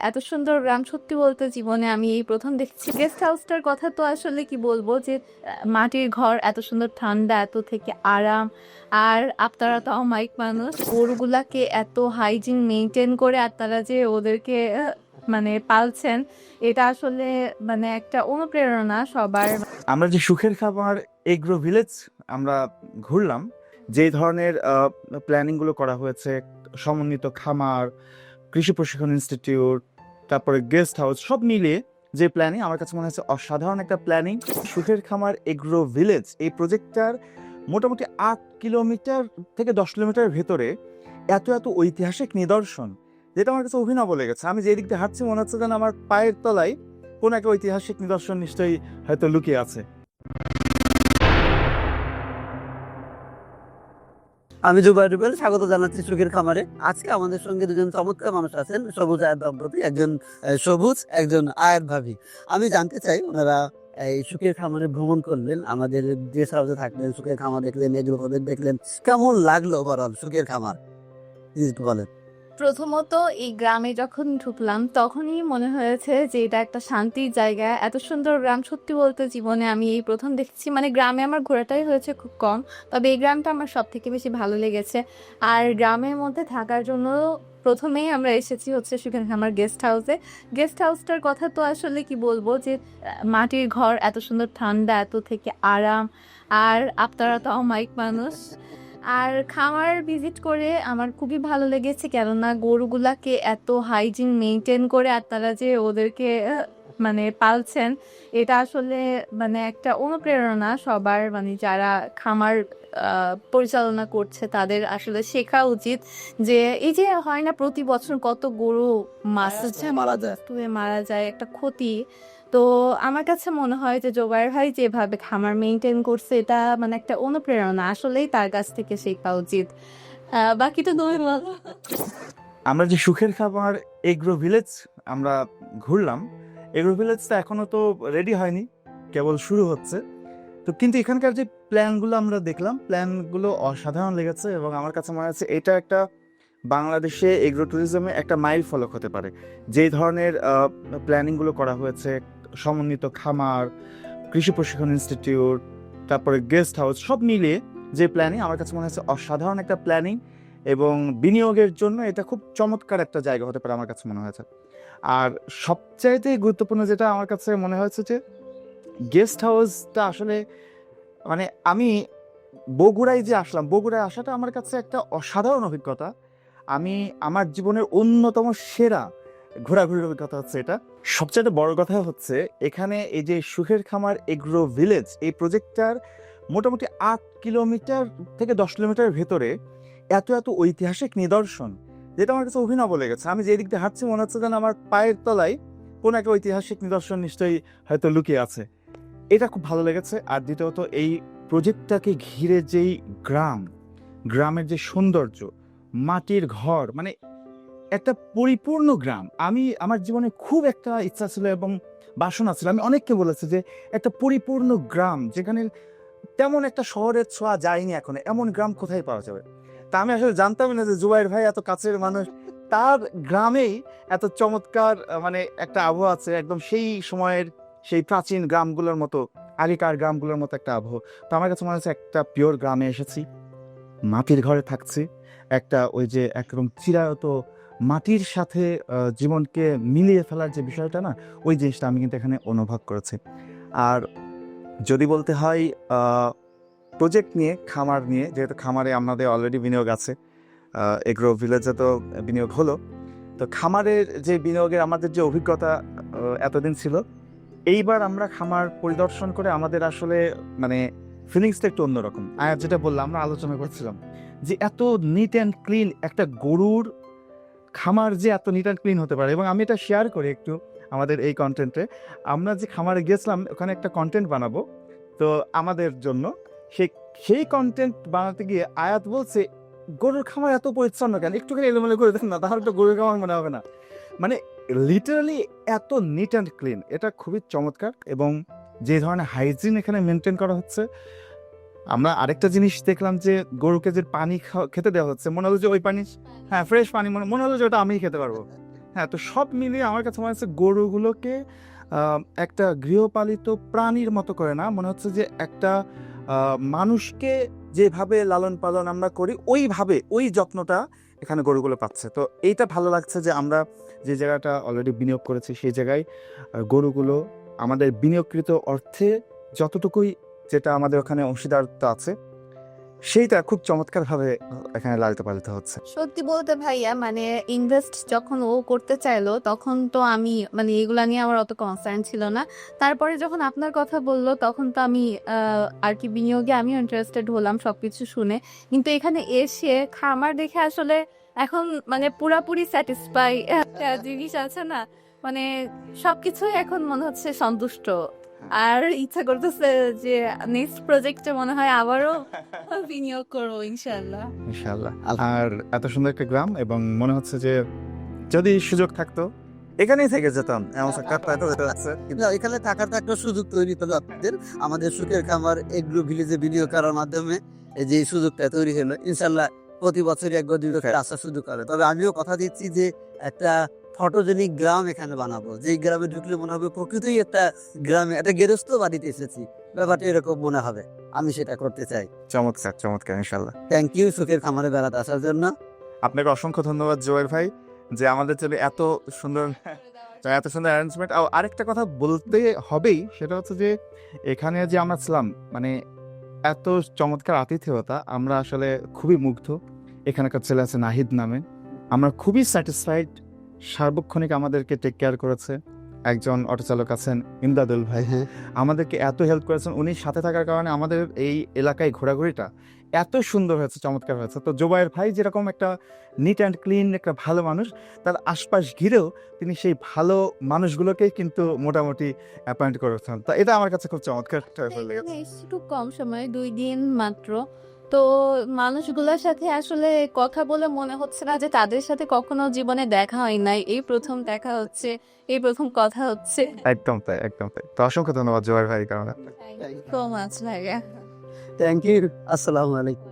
এত সুন্দর গ্রাম সত্যি বলতে জীবনে আমি এই প্রথম দেখছি। গেস্ট হাউসটার কথা তো আসলে কি বলবো যে মাটির ঘর, এত সুন্দর ঠান্ডা, এত থেকে আরাম। আর আপনারা তো অমায়িক মানুষ, গরুগুলাকে এত হাইজিন মেনটেন করে আপনারা যে ওদেরকে মানে পালছেন, এটা আসলে মানে একটা অনুপ্রেরণা সবার। আমরা যে সুখের খামার এগ্রো ভিলেজ আমরা ঘুরলাম, যেই ধরনের প্ল্যানিংগুলো করা হয়েছে, সমন্বিত খামার, কৃষি প্রশিক্ষণ ইনস্টিটিউট, তারপরে গেস্ট হাউস, সব মিলিয়ে যে প্ল্যানিং আমার কাছে মনে হচ্ছে অসাধারণ একটা প্ল্যানিং। সুখের খামার এগ্রো ভিলেজ এই প্রজেক্টটার মোটামুটি 8 কিলোমিটার থেকে 10 কিলোমিটার ভেতরে এত এত ঐতিহাসিক নিদর্শন, যেটা আমার কাছে অভিনব লেগেছে। আমি যে দিক দিয়ে হাঁটছি মনে হচ্ছে যেন আমার পায়ের তলায় কোনো একটা ঐতিহাসিক নিদর্শন নিশ্চয়ই হয়তো লুকিয়ে আছে। আমি জুবাইর রুবেল, স্বাগত জানাচ্ছি সুখের খামারে। আজকে আমাদের সঙ্গে দুজন চমৎকার মানুষ আছেন, সবুজ আয়ের দম্পতি, একজন সবুজ, একজন আয়ের ভাবি। আমি জানতে চাই ওনারা এই সুখের খামারে ভ্রমণ করলেন, আমাদের গেস্ট হাউসে থাকলেন, সুখের খামার দেখলেন, এগুলো দেখলেন, কেমন লাগলো ওভারঅল সুখের খামার একটু বলেন। প্রথমত এই গ্রামে যখন ঢুকলাম তখনই মনে হয়েছে যে এটা একটা শান্তির জায়গা। এত সুন্দর গ্রাম সত্যি বলতে জীবনে আমি এই প্রথম দেখছি। মানে গ্রামে আমার ঘোরাটাই হয়েছে খুব কম, তবে এই গ্রামটা আমার সব থেকে বেশি ভালো লেগেছে। আর গ্রামের মধ্যে থাকার জন্য প্রথমেই আমরা এসেছি হচ্ছে সেখানে আমার গেস্ট হাউসে। গেস্ট হাউসটার কথা তো আসলে কি বলবো যে মাটির ঘর, এত সুন্দর ঠান্ডা, এত থেকে আরাম। আর আপনারা তো অমায়িক মানুষ। আর খামার ভিজিট করে আমার খুবই ভালো লেগেছে, কেননা গরুগুলাকে এত হাইজিন মেনটেন করে আপনারা যে ওদেরকে মানে পালছেন, এটা আসলে মানে একটা অনুপ্রেরণা সবার। মানে যারা খামার পরিচালনা করছে তাদের আসলে শেখা উচিত যে এই যে হয় না প্রতি বছর কত গরু মারা যায়, একটা ক্ষতি। তো আমার কাছে মনে হয় যে জোবায়ের ভাই যেভাবে খামার মেনটেন করছে, এটা মানে একটা অনুপ্রেরণা, আসলেই তার কাছ থেকে শেখা উচিত। বাকিটা তুমি বলো। আমরা যে সুখের খামার এগ্রো ভিলেজ আমরা ঘুরলাম, এগ্রো ভিলেজটা এখনো তো রেডি হয়নি, কেবল শুরু হচ্ছে। তো কিন্তু এখানকার যে প্ল্যানগুলো আমরা দেখলাম, প্ল্যানগুলো অসাধারণ লেগেছে এবং আমার কাছে মনে হচ্ছে এটা একটা বাংলাদেশে এগ্রো ট্যুরিজমে একটা মাইল ফলক হতে পারে। যেই ধরনের প্ল্যানিংগুলো করা হয়েছে, সমন্বিত খামার, কৃষি প্রশিক্ষণ ইনস্টিটিউট, তারপরে গেস্ট হাউস, সব মিলিয়ে যে প্ল্যানিং আমার কাছে মনে হচ্ছে অসাধারণ একটা প্ল্যানিং এবং বিনিয়োগের জন্য এটা খুব চমৎকার একটা জায়গা হতে পারে আমার কাছে মনে হয়েছে। আর সবচাইতে গুরুত্বপূর্ণ যেটা আমার কাছে মনে হয়েছে যে গেস্ট হাউসটা আসলে মানে আমি বগুড়ায় যে আসলাম, বগুড়ায় আসাটা আমার কাছে একটা অসাধারণ অভিজ্ঞতা। আমি আমার জীবনের অন্যতম সেরা ঘোরাঘুরির অভিজ্ঞতা হচ্ছে এটা। সবচেয়ে বড় কথা হচ্ছে এখানে এই যে সুখের খামার এগ্রো ভিলেজ এই প্রজেক্টটার মোটামুটি 8 কিলোমিটার থেকে 10 কিলোমিটার ভেতরে এত এত ঐতিহাসিক নিদর্শন, যেটা আমার কাছে অভিনব লেগেছে। আমি যে দিক দিয়ে হাঁটছি মনে হচ্ছে যেন আমার পায়ের তলায় কোনো একটা ঐতিহাসিক নিদর্শন নিশ্চয়ই হয়তো লুকিয়ে আছে। এটা খুব ভালো লেগেছে। আর দ্বিতীয়ত এই প্রজেক্টটাকে ঘিরে যেই গ্রামের যে সৌন্দর্য, মাটির ঘর, মানে একটা পরিপূর্ণ গ্রাম। আমি আমার জীবনে খুব একটা ইচ্ছা ছিল এবং বাসনা ছিল, আমি অনেককে বলেছি যে একটা পরিপূর্ণ গ্রাম যেখানে তেমন একটা শহরের ছোঁয়া যায়নি এখনো, এমন গ্রাম কোথায় পাওয়া যাবে। তা আমি আসলে জানতামই না যে জুবাইর ভাই এত কাছের মানুষ, তার গ্রামেই এত চমৎকার মানে একটা আবহাওয়া আছে, একদম সেই সময়ের সেই প্রাচীন গ্রামগুলোর মতো, আগেকার গ্রামগুলোর মতো একটা আবহাওয়া। তো আমার কাছে মনে হচ্ছে একটা পিওর গ্রামে এসেছি, মাটির ঘরে থাকছি, একটা ওই যে একদম চিরায়ত মাটির সাথে জীবনকে মিলিয়ে ফেলার যে বিষয়টা না, ওই জিনিসটা আমি কিন্তু এখানে অনুভব করেছি। আর যদি বলতে হয় প্রজেক্ট নিয়ে, খামার নিয়ে, যেহেতু খামারে আমাদের অলরেডি বিনিয়োগ আছে, এগ্রো ভিলেজে তো বিনিয়োগ হলো, তো খামারের যে বিনিয়োগের আমাদের যে অভিজ্ঞতা এতদিন ছিল, এইবার আমরা খামার পরিদর্শন করে আমাদের আসলে মানে ফিলিংসটা একটু অন্যরকম। আর যেটা বললাম, আমরা আলোচনা করছিলাম যে এত নিট অ্যান্ড ক্লিন একটা গরুর খামার যে এত নিট অ্যান্ড ক্লিন হতে পারে। এবং আমি এটা শেয়ার করি একটু আমাদের এই কন্টেন্টে। আমরা যে খামারে গেছিলাম ওখানে একটা কন্টেন্ট বানাবো তো আমাদের জন্য, সেই সেই কন্টেন্ট বানাতে গিয়ে আয়াত বলছে, গরুর খামার এত পরিচ্ছন্ন কেন, একটুখানি এলোমেলো করে দেন না, তাহলে তো গরুর খামার মনে হবে না। মানে লিটারালি এত নিট অ্যান্ড ক্লিন, এটা খুবই চমৎকার। এবং যে ধরনের হাইজিন এখানে মেনটেন করা হচ্ছে, আমরা আরেকটা জিনিস দেখলাম যে গরুকে যে পানি খেতে দেওয়া হচ্ছে, মনে হলো যে ওই পানি, হ্যাঁ ফ্রেশ পানি, মনে হলো যে ওটা আমিই খেতে পারবো। হ্যাঁ, তো সব মিলিয়ে আমার কাছে মনে হচ্ছে গরুগুলোকে একটা গৃহপালিত প্রাণীর মতো করে না, মনে হচ্ছে যে একটা মানুষকে যেভাবে লালন পালন আমরা করি ওইভাবে ওই যত্নটা এখানে গরুগুলো পাচ্ছে। তো এইটা ভালো লাগছে যে আমরা যে জায়গাটা অলরেডি বিনিয়োগ করেছি সেই জায়গায় গরুগুলো আমাদের বিনিয়োগকৃত অর্থে যতটুকুই যেটা আমাদের ওখানে অংশীদারত্ব আছে সেইটা খুব চমৎকারভাবে এখানে লালিত পালিত হচ্ছে। সত্যি বলতে ভাইয়া মানে ইনভেস্ট যখন ও করতে চাইলো তখন তো আমি মানে এগুলা নিয়ে আমার অত কনসার্ন ছিল না। তারপরে যখন আপনার কথা বললো তখন তো আমি আর কি বিনিয়োগে আমিও ইন্টারেস্টেড হলাম সবকিছু শুনে। কিন্তু এখানে এসে খামার দেখে আসলে এখন মানে পুরাপুরি স্যাটিসফাই একটা জিনিস আছে না, মানে সবকিছুই এখন মনে হচ্ছে সন্তুষ্ট। আর ইচ্ছা করতেছে যে নেক্সট প্রজেক্টে মনে হয় আবারও বিনিয়োগ করবো ইনশাল্লাহ। ইনশাআল্লাহ। আর এত সুন্দর একটা গ্রাম এবং মনে হচ্ছে যে যদি সুযোগ থাকতো এখানেই থেকে যেতাম, এমন একটা লাগছে। কিন্তু এখানে থাকার তো একটা সুযোগ তৈরি হলো আপনাদের, আমাদের সুখের খামার এগ্রো ভিলেজে বিনিয়োগ করার মাধ্যমে এই যে সুযোগটা তৈরি হলো, ইনশাল্লাহ প্রতি বছরই একবার দুই বছর আসার সুযোগ হবে। তবে আমিও কথা দিচ্ছি যে একটা ফটোজেনিক গ্রাম এখানে বানাবো, যে গ্রামে ঢুকলে মনে হবে প্রকৃতই একটা গ্রামে একটা গেরস্ত বাড়িতে এসেছি, ব্যাপারটা এরকম মনে হবে। আমি সেটা করতে চাই। চমৎকার চমৎকার, ইনশাআল্লাহ। থ্যাংক ইউ সুখের খামারে বেড়াতে আসার জন্য। আপনাকে অসংখ্য ধন্যবাদ জোয়ের ভাই, যে আমাদের জন্য এত সুন্দর অ্যারেঞ্জমেন্ট। আরেকটা কথা বলতে হবেই, সেটা হচ্ছে যে এখানে যে আমরা ছিলাম মানে এত চমৎকার আতিথেয়তা, আমরা আসলে খুবই মুগ্ধ। এখানকার ছেলে আছে নাহিদ নামে, আমরা খুবই স্যাটিসফাইড। সার্বক্ষণিক আমাদেরকে টেক কেয়ার করেছে। একজন অটো চালক আছেন ইমদাদুল ভাই, হ্যাঁ, আমাদেরকে এত হেল্প করেছেন। উনি সাথে থাকার কারণে আমাদের এই এলাকায় ঘোরাঘুরিটা এত সুন্দর হয়েছে, চমৎকার হয়েছে। তো জোবায়ের ভাই যেরকম একটা নিট অ্যান্ড ক্লিন একটা ভালো মানুষ, তার আশপাশ ঘিরেও তিনি সেই ভালো মানুষগুলোকেই কিন্তু মোটামুটি অ্যাপয়েন্ট করেছেন। তো এটা আমার কাছে খুব চমৎকার একটা ব্যাপার লেগেছে। এখানে এসেছি খুব কম সময়, 2 দিন মাত্র। তো মানুষগুলোর সাথে আসলে কথা বলে মনে হচ্ছে না যে তাদের সাথে কখনো জীবনে দেখা হয় নাই, এই প্রথম দেখা হচ্ছে, এই প্রথম কথা হচ্ছে। একদম তাই, একদম তাই। তো অসংখ্য ধন্যবাদ জোবায়ের ভাই কারণে। সো মাচ ভাইয়া। Thank you. আসসালামু আলাইকুম।